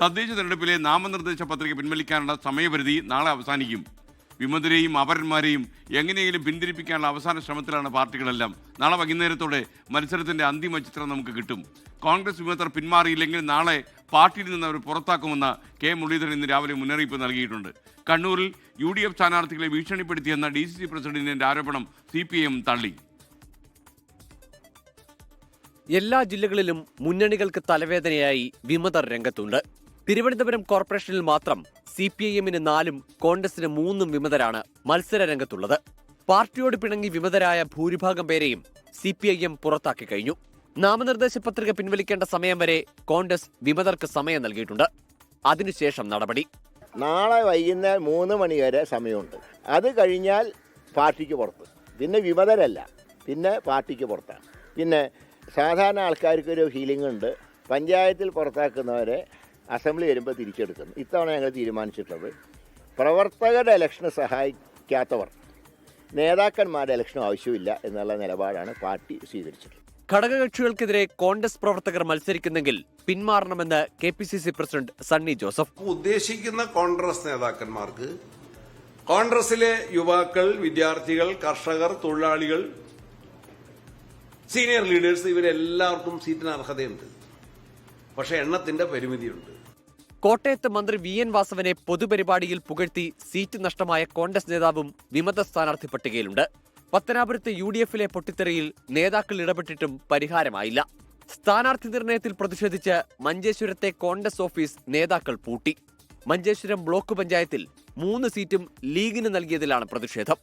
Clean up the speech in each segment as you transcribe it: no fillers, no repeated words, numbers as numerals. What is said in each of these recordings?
തദ്ദേശ തെരഞ്ഞെടുപ്പിലെ നാമനിർദ്ദേശ പത്രിക പിൻവലിക്കാനുള്ള സമയപരിധി നാളെ അവസാനിക്കും. വിമതരെയും അപരന്മാരെയും എങ്ങനെയെങ്കിലും പിന്തിരിപ്പിക്കാനുള്ള അവസാന ശ്രമത്തിലാണ് പാർട്ടികളെല്ലാം. നാളെ വൈകുന്നേരത്തോടെ മത്സരത്തിന്റെ അന്തിമ ചിത്രം നമുക്ക് കിട്ടും. കോൺഗ്രസ് വിമതർ പിന്മാറിയില്ലെങ്കിൽ നാളെ പാർട്ടിയിൽ നിന്ന് അവർ പുറത്താക്കുമെന്ന് കെ മുരളീധരൻ ഇന്ന് രാവിലെ മുന്നറിയിപ്പ് നൽകിയിട്ടുണ്ട്. കണ്ണൂരിൽ UDF സ്ഥാനാർത്ഥികളെ ഭീഷണിപ്പെടുത്തിയെന്ന DCC പ്രസിഡന്റിന്റെ ആരോപണം CPIM തള്ളി. എല്ലാ ജില്ലകളിലും മുന്നണികൾക്ക് തലവേദനയായി വിമതർ രംഗത്തുണ്ട്. തിരുവനന്തപുരം കോർപ്പറേഷനിൽ മാത്രം CPIM-ന് 4-ഉം കോൺഗ്രസിന് 3-ഉം വിമതരാണ് മത്സര രംഗത്തുള്ളത്. പാർട്ടിയോട് പിണങ്ങി വിമതരായ ഭൂരിഭാഗം പേരെയും CPIM പുറത്താക്കി കഴിഞ്ഞു. നാമനിർദ്ദേശ പത്രിക പിൻവലിക്കേണ്ട സമയം വരെ കോൺഗ്രസ് വിമതർക്ക് സമയം നൽകിയിട്ടുണ്ട്. അതിനുശേഷം നടപടി. നാളെ വൈകുന്നേരം 3 മണി വരെ സമയമുണ്ട്. അത് കഴിഞ്ഞാൽ പാർട്ടിക്ക് പുറത്ത്. പിന്നെ വിമതരല്ല, പിന്നെ പാർട്ടിക്ക് പുറത്താണ്. പിന്നെ സാധാരണ ആൾക്കാർക്കൊരു ഫീലിംഗ് ഉണ്ട്, പഞ്ചായത്തിൽ പുറത്താക്കുന്നവരെ അസംബ്ലി വരുമ്പോൾ തിരിച്ചെടുക്കുന്നു. ഇത്തവണ ഞങ്ങൾ തീരുമാനിച്ചിട്ടുള്ളത് പ്രവർത്തകരുടെ ഇലക്ഷന് സഹായിക്കാത്തവർ നേതാക്കന്മാരുടെ ഇലക്ഷനും ആവശ്യമില്ല എന്നുള്ള നിലപാടാണ് പാർട്ടി സ്വീകരിച്ചത്. ഘടകകക്ഷികൾക്കെതിരെ കോൺഗ്രസ് പ്രവർത്തകർ മത്സരിക്കുന്നെങ്കിൽ പിന്മാറണമെന്ന് KPCC പ്രസിഡന്റ് സണ്ണി ജോസഫ്. ഉദ്ദേശിക്കുന്ന കോൺഗ്രസ് നേതാക്കന്മാർക്ക് കോൺഗ്രസിലെ യുവാക്കൾ, വിദ്യാർത്ഥികൾ, കർഷകർ, തൊഴിലാളികൾ, സീനിയർ ലീഡേഴ്സ് ഇവരെല്ലാവർക്കും സീറ്റിന് അർഹതയുണ്ട്. പക്ഷെ എണ്ണത്തിന്റെ പരിമിതിയുണ്ട്. കോട്ടയത്ത് മന്ത്രി VN വാസവനെ പൊതുപരിപാടിയിൽ പുകഴ്ത്തി സീറ്റ് നഷ്ടമായ കോൺഗ്രസ് നേതാവും വിമത സ്ഥാനാർത്ഥി പട്ടികയിലുണ്ട്. പത്തനാപുരത്ത് UDF-ലെ പൊട്ടിത്തെറിയിൽ നേതാക്കൾ ഇടപെട്ടിട്ടും പരിഹാരമായില്ല. സ്ഥാനാർത്ഥി നിർണയത്തിൽ പ്രതിഷേധിച്ച് മഞ്ചേശ്വരത്തെ കോൺഗ്രസ് ഓഫീസ് നേതാക്കൾ പൂട്ടി. മഞ്ചേശ്വരം ബ്ലോക്ക് പഞ്ചായത്തിൽ 3 സീറ്റും ലീഗിന് നൽകിയതിലാണ് പ്രതിഷേധം.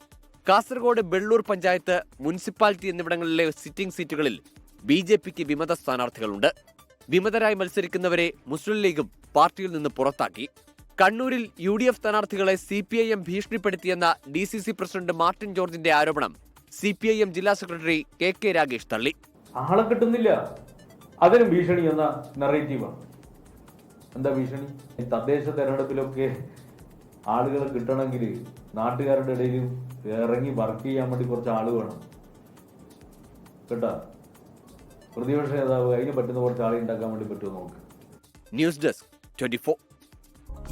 കാസർഗോഡ് ബെള്ളൂർ പഞ്ചായത്ത്, മുനിസിപ്പാലിറ്റി എന്നിവിടങ്ങളിലെ സിറ്റിംഗ് സീറ്റുകളിൽ BJP-ക്ക് വിമത സ്ഥാനാർത്ഥികളുണ്ട്. വിമതരായി മത്സരിക്കുന്നവരെ മുസ്ലിം ലീഗും പാർട്ടിയിൽ നിന്ന് പുറത്താക്കി. കണ്ണൂരിൽ UDF സ്ഥാനാർത്ഥികളെ CPIM ഭീഷണിപ്പെടുത്തിയെന്ന DCC പ്രസിഡന്റ് മാർട്ടിൻ ജോർജിന്റെ ആരോപണം CPIM ജില്ലാ സെക്രട്ടറി KK രാഗേഷ് തള്ളി. ആളെ കിട്ടുന്നില്ല, അതിനും ഭീഷണി എന്ന നെറേറ്റീവാണ്. എന്താ ഭീഷണി? തദ്ദേശ തെരഞ്ഞെടുപ്പിലൊക്കെ ആളുകൾ കിട്ടണമെങ്കിൽ നാട്ടുകാരുടെ ഇടയിൽ ഇറങ്ങി വർക്ക് ചെയ്യാൻ വേണ്ടി കുറച്ച് ആള് വേണം കേട്ടാ. പ്രതിപക്ഷ നേതാവ് അതിന് പറ്റുന്ന കുറച്ച് ആളെ ഉണ്ടാക്കാൻ വേണ്ടി പറ്റുമോ നോക്ക്. News desk 24.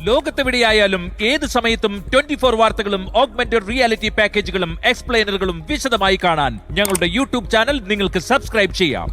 ലോകത്തെവിടെയായാലും ഏത് സമയത്തും 24 വാർത്തകളും ഓഗ്മെന്റഡ് റിയാലിറ്റി പാക്കേജുകളും എക്സ്പ്ലെയിനറുകളും വിശദമായി കാണാൻ ഞങ്ങളുടെ YouTube ചാനൽ നിങ്ങൾക്ക് സബ്സ്ക്രൈബ് ചെയ്യാം.